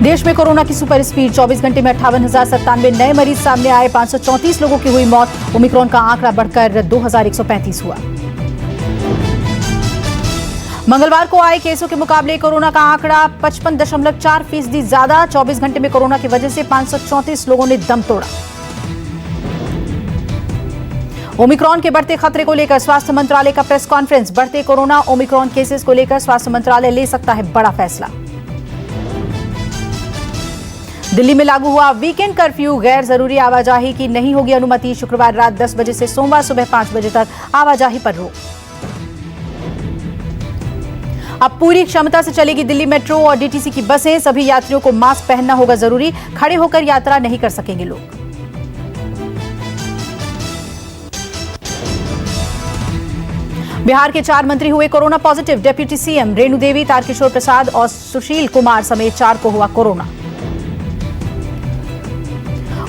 देश में कोरोना की सुपर स्पीड, 24 घंटे में 58,097 नए मरीज सामने आए, 534 लोगों की हुई मौत। ओमिक्रॉन का आंकड़ा बढ़कर 2,135 हुआ। मंगलवार को आए केसों के मुकाबले कोरोना का आंकड़ा 55.4% ज्यादा। 24 घंटे में कोरोना की वजह से 534 लोगों ने दम तोड़ा। ओमिक्रॉन के बढ़ते खतरे को लेकर स्वास्थ्य मंत्रालय का प्रेस कॉन्फ्रेंस। बढ़ते कोरोना ओमिक्रॉन केसेस को लेकर स्वास्थ्य मंत्रालय ले सकता है बड़ा फैसला। दिल्ली में लागू हुआ वीकेंड कर्फ्यू, गैर जरूरी आवाजाही की नहीं होगी अनुमति। शुक्रवार रात 10 बजे से सोमवार सुबह 5 बजे तक आवाजाही पर रोक। अब पूरी क्षमता से चलेगी दिल्ली मेट्रो और डीटीसी की बसें। सभी यात्रियों को मास्क पहनना होगा जरूरी। खड़े होकर यात्रा नहीं कर सकेंगे लोग। बिहार के 4 मंत्री हुए corona positive. Deputy CM Renu Devi, Tarkishore Prasad और सुशील कुमार समेत 4 को हुआ कोरोना।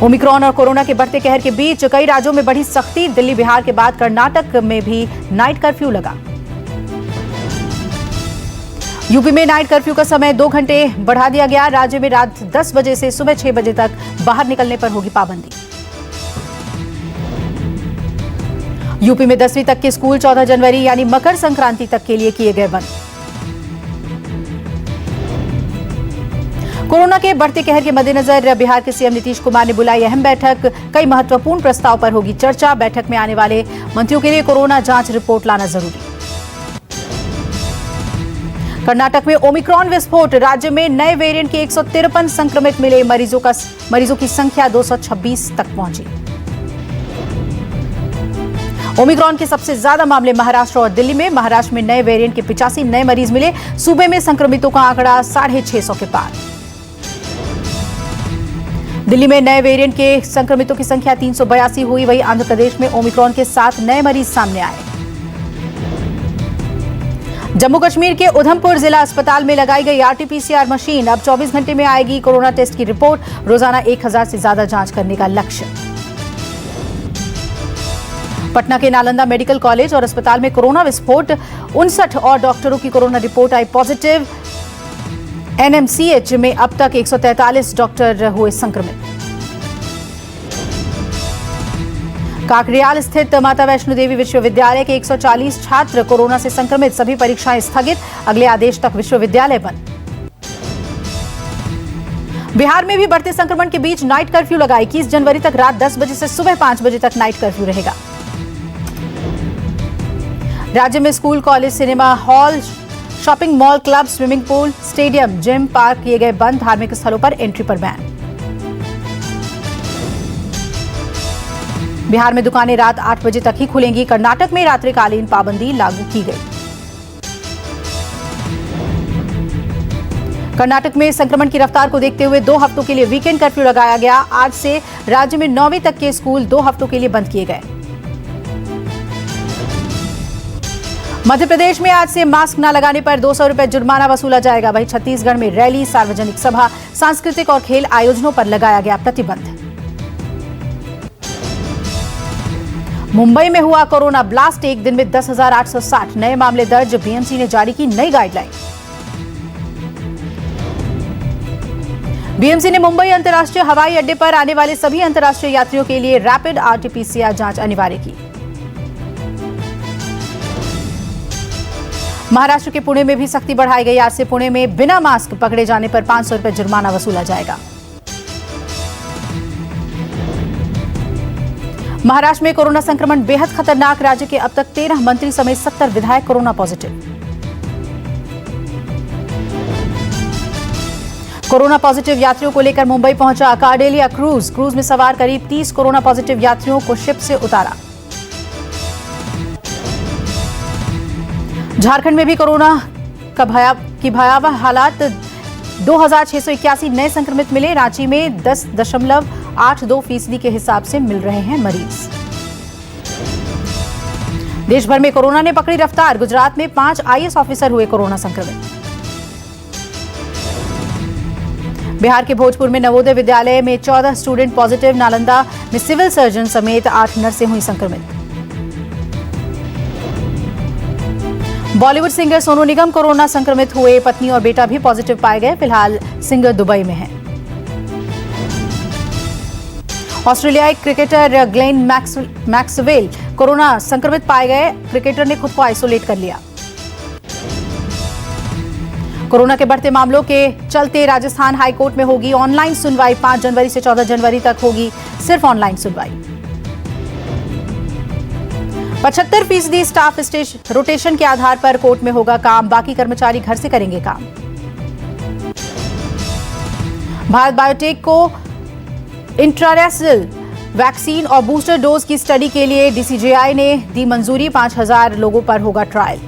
ओमिक्रॉन और कोरोना के बढ़ते कहर के बीच कई राज्यों में बढ़ी सख्ती। दिल्ली, बिहार के बाद कर्नाटक में भी नाइट कर्फ्यू लगा। यूपी में नाइट कर्फ्यू का समय 2 घंटे बढ़ा दिया गया। राज्य में रात 10 बजे से सुबह 6 बजे तक बाहर निकलने पर होगी पाबंदी। यूपी में 10वीं तक के स्कूल 14 जनवरी यानी मकर संक्रांति तक के लिए किए गए बंद। कोरोना के बढ़ते कहर के मद्देनजर बिहार के सीएम नीतीश कुमार ने बुलाई अहम बैठक। कई महत्वपूर्ण प्रस्ताव पर होगी चर्चा। बैठक में आने वाले मंत्रियों के लिए कोरोना जांच रिपोर्ट लाना जरूरी। कर्नाटक में ओमिक्रॉन विस्फोट। राज्य में नए वेरिएंट के 153 संक्रमित मिले। मरीजों की संख्या 226 तक पहुंची। ओमिक्रॉन के सबसे ज्यादा मामले महाराष्ट्र और दिल्ली में। महाराष्ट्र में नए वेरिएंट के 85 नए मरीज मिले। सूबे में संक्रमितों का आंकड़ा 650 के पार। दिल्ली में नए वेरिएंट के संक्रमितों की संख्या 382 हुई। वहीं आंध्र प्रदेश में ओमिक्रॉन के 7 नए मरीज सामने आए। जम्मू कश्मीर के उधमपुर जिला अस्पताल में लगाई गई आरटीपीसीआर मशीन। अब 24 घंटे में आएगी कोरोना टेस्ट की रिपोर्ट। रोजाना 1000 से ज्यादा जांच करने का लक्ष्य। पटना के नालंदा मेडिकल कॉलेज और अस्पताल में कोरोना विस्फोट। 59 और डॉक्टरों की कोरोना रिपोर्ट आई पॉजिटिव। एनएमसीएच में अब तक 143 डॉक्टर हुए संक्रमित। काकरियाल स्थित माता वैष्णो देवी विश्वविद्यालय के 140 छात्र कोरोना से संक्रमित। सभी परीक्षाएं स्थगित। अगले आदेश तक विश्वविद्यालय बंद। बिहार में भी बढ़ते संक्रमण के बीच नाइट कर्फ्यू लगा। 21 जनवरी तक रात 10 बजे से सुबह 5 बजे तक नाइट कर्फ्यू रहेगा। राज्य में school, college, cinema hall, shopping mall, club, swimming pool, stadium, gym, park किए गए बंद। धार्मिक स्थलों पर एंट्री पर बैन। बिहार में दुकानें रात 8 बजे तक ही खुलेंगी। कर्नाटक में रात्रिकालीन पाबंदी लागू की गई। कर्नाटक में संक्रमण की रफ्तार को देखते हुए 2 हफ्तों के लिए वीकेंड कर्फ्यू लगाया गया। आज से राज्य में 9वीं तक के स्कूल 2 हफ्तों के लिए बंद किए गए। मध्य प्रदेश में आज से मास्क न लगाने पर 200 रुपए जुर्माना वसूला जाएगा। वहीं छत्तीसगढ़ में रैली, सार्वजनिक सभा, सांस्कृतिक और खेल आयोजनों पर लगाया गया प्रतिबंध। मुंबई में हुआ कोरोना ब्लास्ट। एक दिन में 10,860 नए मामले दर्ज। बीएमसी ने जारी की नई गाइडलाइन। बीएमसी ने मुंबई अंतर्राष्ट्रीय हवाई अड्डे पर आने वाले सभी अंतर्राष्ट्रीय यात्रियों के लिए रैपिड आरटीपीसीआर जांच अनिवार्य की। महाराष्ट्र के पुणे में भी सख्ती बढ़ाई गई। आज से पुणे में बिना मास्क पकड़े जाने पर 500 रुपए जुर्माना वसूला जाएगा। महाराष्ट्र में कोरोना संक्रमण बेहद खतरनाक। राज्य के अब तक 13 मंत्री समेत 70 विधायक कोरोना पॉजिटिव। कोरोना पॉजिटिव यात्रियों को लेकर मुंबई पहुंचा कार्डेलिया क्रूज में सवार करीब 30 कोरोना पॉजिटिव यात्रियों को शिप से उतारा। झारखंड में भी कोरोना की भयावह हालात। 2,681 नए संक्रमित मिले। रांची में 10.82% के हिसाब से मिल रहे हैं मरीज। देश भर में कोरोना ने पकड़ी रफ्तार। गुजरात में 5 आईएएस ऑफिसर हुए कोरोना संक्रमित। बिहार के भोजपुर में नवोदय विद्यालय में 14 स्टूडेंट पॉजिटिव। नालंदा में सिविल सर्जन समेत 8 नर्सें हुई संक्रमित। बॉलीवुड सिंगर सोनू निगम कोरोना संक्रमित हुए, पत्नी और बेटा भी पॉजिटिव पाए गए। फिलहाल सिंगर दुबई में है। ऑस्ट्रेलियाई क्रिकेटर ग्लेन मैक्सवेल कोरोना संक्रमित पाए गए। क्रिकेटर ने खुद को आइसोलेट कर लिया। कोरोना के बढ़ते मामलों के चलते राजस्थान हाईकोर्ट में होगी ऑनलाइन सुनवाई। 5 जनवरी से 14 जनवरी तक होगी सिर्फ ऑनलाइन सुनवाई। 75% स्टाफ रोटेशन के आधार पर कोर्ट में होगा काम। बाकी कर्मचारी घर से करेंगे काम। भारत बायोटेक को इंट्रारेसल वैक्सीन और बूस्टर डोज की स्टडी के लिए डीसीजीआई ने दी मंजूरी। 5000 लोगों पर होगा ट्रायल।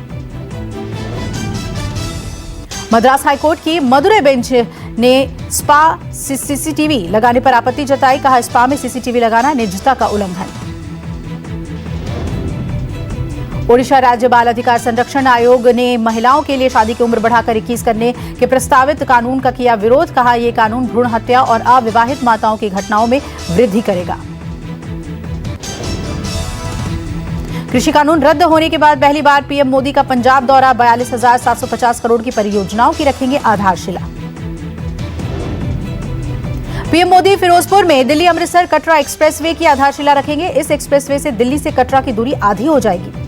मद्रास हाईकोर्ट की मदुरै बेंच ने स्पा सीसीटीवी लगाने पर आपत्ति जताई। कहा, स्पा में सीसीटीवी लगाना निजता का उल्लंघन। ओडिशा राज्य बाल अधिकार संरक्षण आयोग ने महिलाओं के लिए शादी की उम्र बढ़ाकर 21 करने के प्रस्तावित कानून का किया विरोध। कहा, यह कानून भ्रूण हत्या और अविवाहित माताओं की घटनाओं में वृद्धि करेगा। कृषि कानून रद्द होने के बाद पहली बार पीएम मोदी का पंजाब दौरा। 42,750 करोड़ की परियोजनाओं की रखेंगे आधारशिला। पीएम मोदी फिरोजपुर में दिल्ली अमृतसर कटरा एक्सप्रेसवे की आधारशिला रखेंगे। इस एक्सप्रेसवे से दिल्ली से कटरा की दूरी आधी हो जाएगी।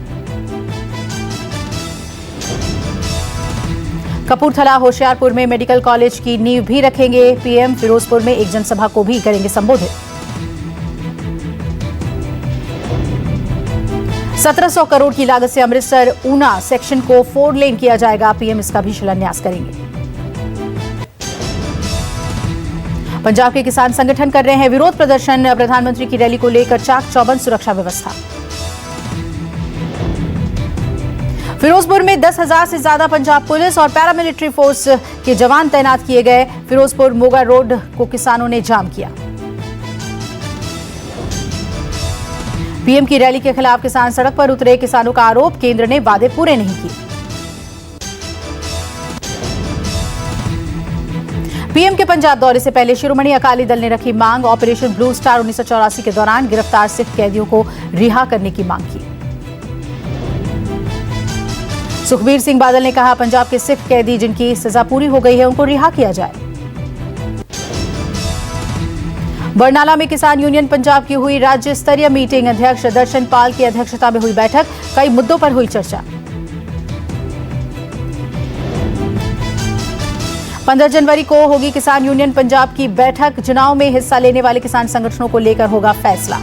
कपूरथला होशियारपुर में मेडिकल कॉलेज की नींव भी रखेंगे। पीएम फिरोजपुर में एक जनसभा को भी करेंगे संबोधित। 1700 करोड़ की लागत से अमृतसर ऊना सेक्शन को 4 लेन किया जाएगा। पीएम इसका भी शिलान्यास करेंगे। पंजाब के किसान संगठन कर रहे हैं विरोध प्रदर्शन। प्रधानमंत्री की रैली को लेकर चाक चौबंद सुरक्षा व्यवस्था। फिरोजपुर में 10,000 से ज्यादा पंजाब पुलिस और पैरामिलिट्री फोर्स के जवान तैनात किए गए। फिरोजपुर मोगा रोड को किसानों ने जाम किया। पीएम की रैली के खिलाफ किसान सड़क पर उतरे। किसानों का आरोप, केंद्र ने वादे पूरे नहीं किए। पीएम के पंजाब दौरे से पहले शिरोमणि अकाली दल ने रखी मांग। ऑपरेशन ब्लू स्टार 1984 के दौरान गिरफ्तार सिख कैदियों को रिहा करने की मांग की। सुखबीर सिंह बादल ने कहा, पंजाब के सिख कैदी जिनकी सजा पूरी हो गई है उनको रिहा किया जाए। बरनाला में किसान यूनियन पंजाब की हुई राज्य स्तरीय मीटिंग। अध्यक्ष दर्शन पाल की अध्यक्षता में हुई बैठक। कई मुद्दों पर हुई चर्चा। 15 जनवरी को होगी किसान यूनियन पंजाब की बैठक। चुनाव में हिस्सा लेने वाले किसान संगठनों को लेकर होगा फैसला।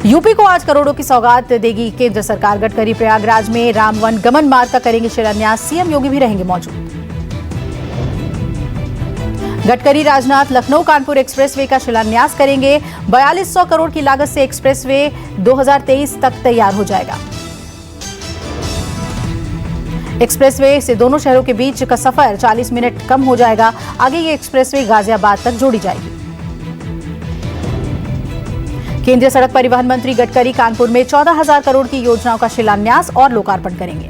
यूपी को आज करोड़ों की सौगात देगी केंद्र सरकार। गडकरी प्रयागराज में राम वन गमन मार्ग का करेंगे शिलान्यास। सीएम योगी भी रहेंगे मौजूद। गडकरी राजनाथ लखनऊ कानपुर एक्सप्रेसवे का शिलान्यास करेंगे। 4200 करोड़ की लागत से एक्सप्रेसवे 2023 तक तैयार हो जाएगा। एक्सप्रेसवे से दोनों शहरों के बीच का सफर 40 मिनट कम हो जाएगा। आगे ये एक्सप्रेसवे गाजियाबाद तक जोड़ी जाएगी। केंद्रीय सड़क परिवहन मंत्री गडकरी कानपुर में 14,000 करोड़ की योजनाओं का शिलान्यास और लोकार्पण करेंगे।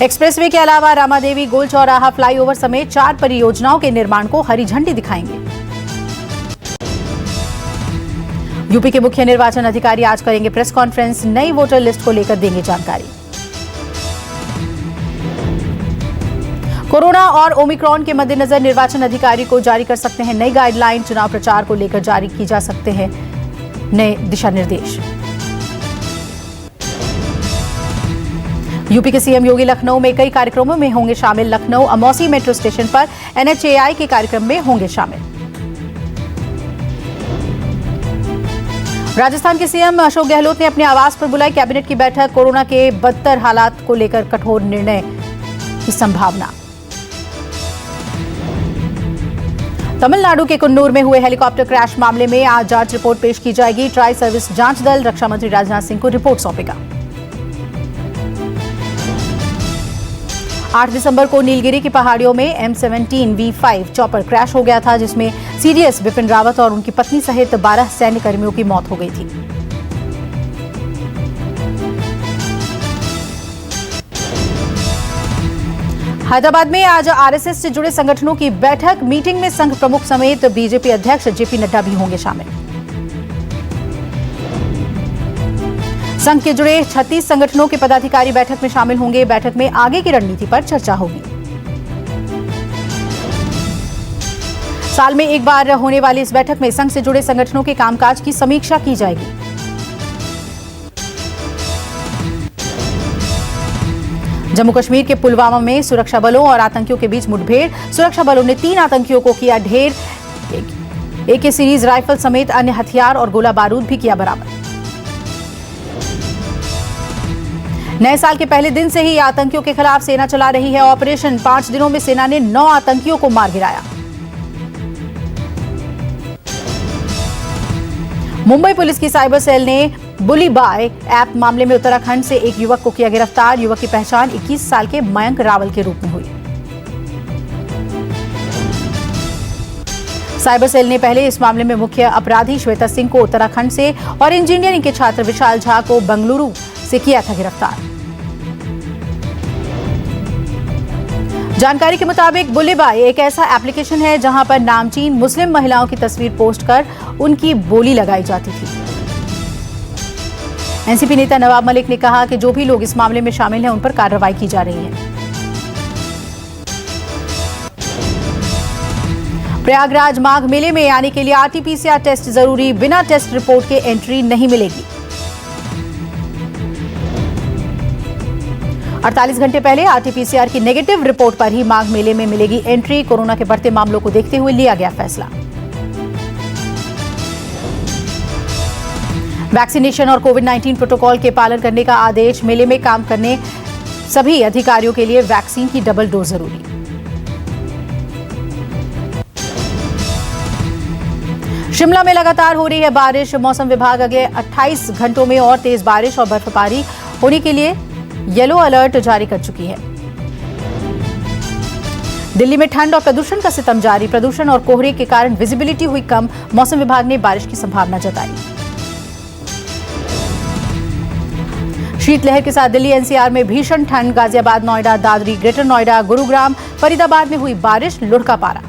एक्सप्रेसवे के अलावा रामादेवी गोल चौराहा फ्लाईओवर समेत 4 परियोजनाओं के निर्माण को हरी झंडी दिखाएंगे। यूपी के मुख्य निर्वाचन अधिकारी आज करेंगे प्रेस कॉन्फ्रेंस। नई वोटर लिस्ट को लेकर देंगे जानकारी। कोरोना और ओमिक्रॉन के मद्देनजर निर्वाचन अधिकारी को जारी कर सकते हैं नई गाइडलाइन। चुनाव प्रचार को लेकर जारी की जा सकते हैं नए दिशा निर्देश। यूपी के सीएम योगी लखनऊ में कई कार्यक्रमों में होंगे शामिल। लखनऊ अमौसी मेट्रो स्टेशन पर एनएचएआई के कार्यक्रम में होंगे शामिल। राजस्थान के सीएम अशोक गहलोत ने अपने आवास पर बुलाई कैबिनेट की बैठक। कोरोना के बदतर हालात को लेकर कठोर निर्णय की संभावना। तमिलनाडु के कुन्नूर में हुए हेलीकॉप्टर क्रैश मामले में आज जांच रिपोर्ट पेश की जाएगी। ट्राई सर्विस जांच दल रक्षा मंत्री राजनाथ सिंह को रिपोर्ट सौंपेगा। 8 दिसंबर को नीलगिरी की पहाड़ियों में M17V5 चॉपर क्रैश हो गया था, जिसमें सीडीएस बिपिन रावत और उनकी पत्नी सहित 12 सैन्य कर्मियों की मौत हो गई थी। हैदराबाद में आज आरएसएस से जुड़े संगठनों की बैठक। मीटिंग में संघ प्रमुख समेत बीजेपी अध्यक्ष जेपी नड्डा भी होंगे शामिल। संघ के जुड़े 36 संगठनों के पदाधिकारी बैठक में शामिल होंगे। बैठक में आगे की रणनीति पर चर्चा होगी। साल में एक बार होने वाली इस बैठक में संघ से जुड़े संगठनों के कामकाज की समीक्षा की जाएगी। जम्मू कश्मीर के पुलवामा में सुरक्षा बलों और आतंकियों के बीच मुठभेड़। सुरक्षा बलों ने 3 आतंकियों को किया ढेर। AK सीरीज राइफल समेत अन्य हथियार और गोला बारूद भी किया बरामद। नए साल के पहले दिन से ही आतंकियों के खिलाफ सेना चला रही है ऑपरेशन। 5 दिनों में सेना ने 9 आतंकियों को मार गिराया। मुंबई पुलिस की साइबर सेल ने बुली बाय ऐप मामले में उत्तराखंड से एक युवक को किया गिरफ्तार। युवक की पहचान 21 साल के मयंक रावल के रूप में हुई। साइबर सेल ने पहले इस मामले में मुख्य अपराधी श्वेता सिंह को उत्तराखंड से और इंजीनियरिंग के छात्र विशाल झा को बेंगलुरु से किया था गिरफ्तार। जानकारी के मुताबिक बुली बाय एक ऐसा एप्लीकेशन है जहां पर नामचीन मुस्लिम महिलाओं की तस्वीर पोस्ट कर उनकी बोली लगाई जाती थी। एनसीपी नेता नवाब मलिक ने कहा कि जो भी लोग इस मामले में शामिल हैं उन पर कार्रवाई की जा रही है। प्रयागराज माघ मेले में आने के लिए RT-PCR टेस्ट जरूरी। बिना टेस्ट रिपोर्ट के एंट्री नहीं मिलेगी। 48 घंटे पहले RT-PCR की नेगेटिव रिपोर्ट पर ही माघ मेले में मिलेगी एंट्री। कोरोना के बढ़ते मामलों को देखते हुए लिया गया फैसला। वैक्सीनेशन और कोविड-19 प्रोटोकॉल के पालन करने का आदेश। मेले में काम करने सभी अधिकारियों के लिए वैक्सीन की डबल डोज जरूरी। शिमला में लगातार हो रही है बारिश। मौसम विभाग अगले 28 घंटों में और तेज बारिश और बर्फबारी होने के लिए येलो अलर्ट जारी कर चुकी है। दिल्ली में ठंड और प्रदूषण का सितम जारी। प्रदूषण और कोहरे के कारण विजिबिलिटी हुई कम। मौसम विभाग ने बारिश की संभावना जताई। शीतलहर के साथ दिल्ली NCR में भीषण ठंड। गाजियाबाद, नोएडा, दादरी, ग्रेटर नोएडा, गुरुग्राम, फरीदाबाद में हुई बारिश। लुढ़का पारा।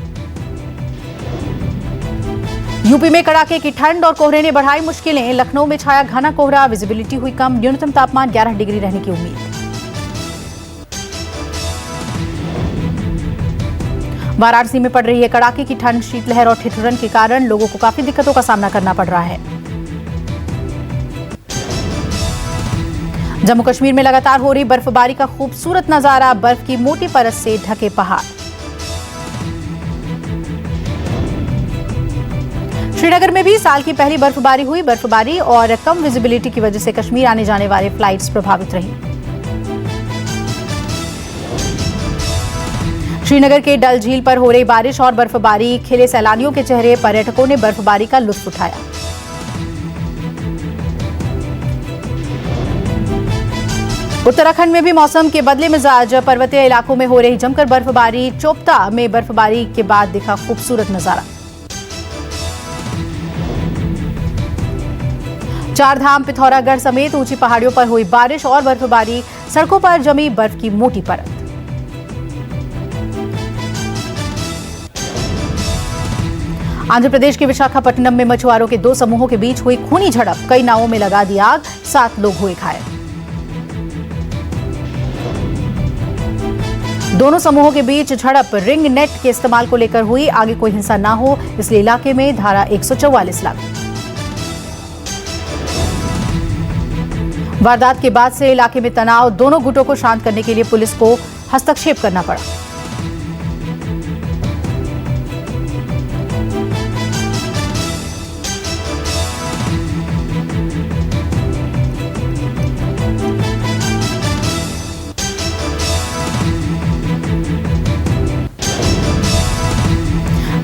यूपी में कड़ाके की ठंड और कोहरे ने बढ़ाई मुश्किलें। लखनऊ में छाया घना कोहरा। विजिबिलिटी हुई कम। न्यूनतम तापमान 11 डिग्री रहने की उम्मीद। वाराणसी में पड़ रही है कड़ाके की ठंड। शीतलहर और ठिठुरन के कारण लोगों को काफी दिक्कतों का सामना करना पड़ रहा है। जम्मू कश्मीर में लगातार हो रही बर्फबारी का खूबसूरत नजारा। बर्फ की मोटी परत से ढके पहाड़। श्रीनगर में भी साल की पहली बर्फबारी हुई। बर्फबारी और कम विजिबिलिटी की वजह से कश्मीर आने जाने वाले फ्लाइट्स प्रभावित रही। श्रीनगर के डल झील पर हो रही बारिश और बर्फबारी खिले सैलानियों के चेहरे। पर्यटकों ने बर्फबारी का लुत्फ उठाया। उत्तराखंड में भी मौसम के बदले मिजाज। पर्वतीय इलाकों में हो रही जमकर बर्फबारी। चोपता में बर्फबारी के बाद दिखा खूबसूरत नजारा। चारधाम, पिथौरागढ़ समेत ऊंची पहाड़ियों पर हुई बारिश और बर्फबारी। सड़कों पर जमी बर्फ की मोटी परत। आंध्र प्रदेश के विशाखापट्टनम में मछुआरों के 2 समूहों के बीच हुई खूनी झड़प। कई नावों में लगा दी आग। 7 लोग हुए घायल। दोनों समूहों के बीच झड़प रिंग नेट के इस्तेमाल को लेकर हुई। आगे कोई हिंसा ना हो इसलिए इलाके में धारा 144 लागू। वारदात के बाद से इलाके में तनाव। दोनों गुटों को शांत करने के लिए पुलिस को हस्तक्षेप करना पड़ा।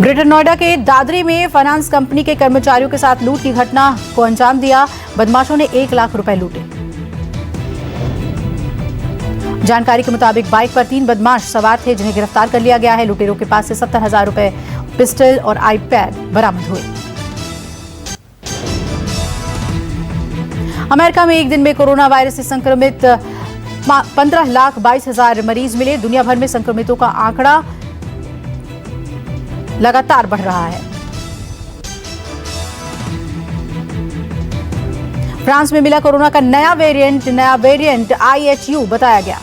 ग्रेटर नोएडा के दादरी में फाइनेंस कंपनी के कर्मचारियों के साथ लूट की घटना को अंजाम दिया। बदमाशों ने 1 लाख रुपए लूटे। जानकारी के मुताबिक बाइक पर 3 बदमाश सवार थे जिन्हें गिरफ्तार कर लिया गया है। लुटेरों के पास से 70,000 रुपए, पिस्टल और आईपैड बरामद हुए। अमेरिका में एक दिन में कोरोना वायरस से संक्रमित 15,22,000 मरीज मिले। दुनिया भर में संक्रमितों का आंकड़ा लगातार बढ़ रहा है। फ्रांस में मिला कोरोना का नया वेरिएंट IHU बताया गया।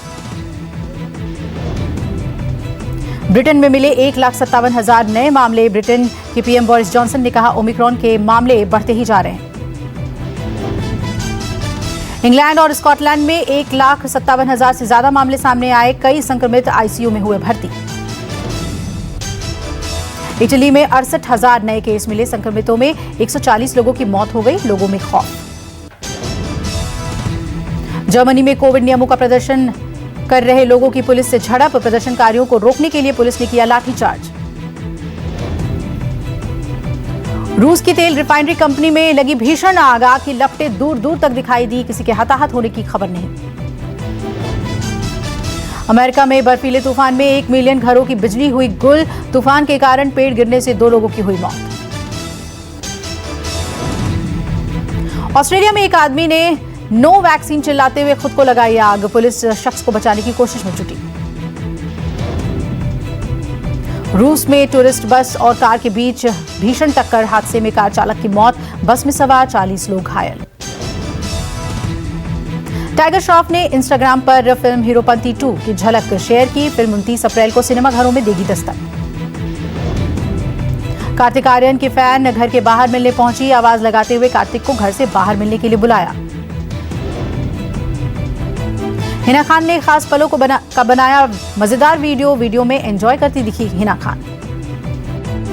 ब्रिटेन में मिले 1,57,000 नए मामले। ब्रिटेन के पीएम बोरिस जॉनसन ने कहा, ओमिक्रॉन के मामले बढ़ते ही जा रहे हैं। इंग्लैंड और स्कॉटलैंड में 1,57,000 से ज्यादा मामले सामने आए। कई संक्रमित ICU में हुए भर्ती। इटली में 68,000 नए केस मिले। संक्रमितों में 140 लोगों की मौत हो गई। लोगों में खौफ। जर्मनी में कोविड नियमों का प्रदर्शन कर रहे लोगों की पुलिस से झड़प। प्रदर्शनकारियों को रोकने के लिए पुलिस ने किया लाठीचार्ज। रूस की तेल रिफाइनरी कंपनी में लगी भीषण आग। आग की लपटें दूर दूर तक दिखाई दी। किसी के हताहत होने की खबर नहीं। अमेरिका में बर्फीले तूफान में 1 मिलियन घरों की बिजली हुई गुल। तूफान के कारण पेड़ गिरने से 2 लोगों की हुई मौत। ऑस्ट्रेलिया में एक आदमी ने नो वैक्सीन चिल्लाते हुए खुद को लगाई आग। पुलिस शख्स को बचाने की कोशिश में जुटी। रूस में टूरिस्ट बस और कार के बीच भीषण टक्कर। हादसे में कार चालक की मौत। बस में सवार 40 लोग घायल। टाइगर श्रॉफ ने इंस्टाग्राम पर फिल्म हीरोपंती 2 की झलक शेयर की। फिल्म 29 अप्रैल को सिनेमाघरों में देगी दस्तक। कार्तिक आर्यन की फैन घर के बाहर मिलने पहुंची। आवाज लगाते हुए कार्तिक को घर से बाहर मिलने के लिए बुलाया। हिना खान ने खास पलों को बनाया मजेदार वीडियो में एंजॉय करती दिखी हिना खान।